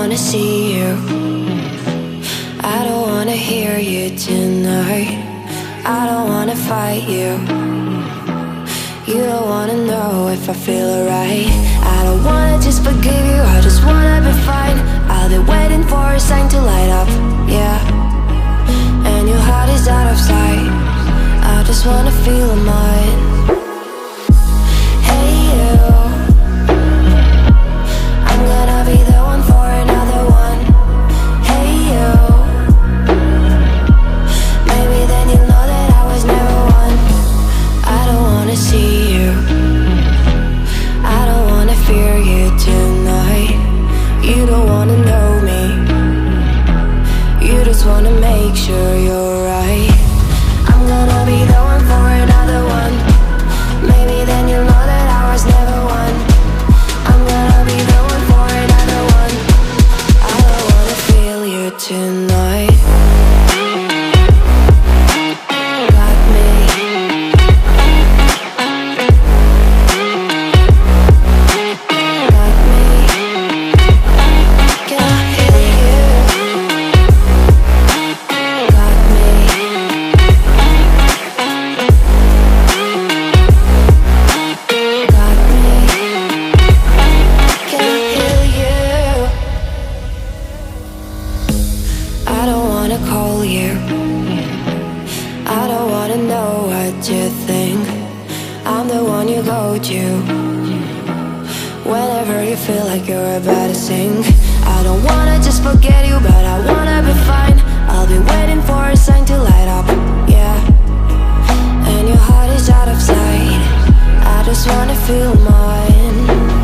wanna see you, I don't wanna hear you tonight. I don't wanna fight you, you don't wanna know if I feel alright. I don't wanna just forgive you, I just wanna be fine. I'll be waiting for a sign to light up, yeah. And your heart is out of sight, I just wanna feel mine. Hey you, I'm gonna be the one for another one. Hey you, maybe then you'll know that I was never one. I don't wanna see you, I don't wanna fear you tonight. You don't wanna know me, you just wanna make sure you're right. I'm gonna be the one for another one. Maybe then you'll know that I was never one. I'm gonna be the one for another one. I don't wanna feel you tonight. Got me. Got me. Can I hear you? Got me. Got me. Can I hear you? I don't wanna call you, I don't wanna know what you think. I'm the one you go to whenever you feel like you're about to sink. I don't wanna just forget you, but I wanna be fine. I'll be waiting for a sign to light up, yeah. And your heart is out of sight, I just wanna feel mine.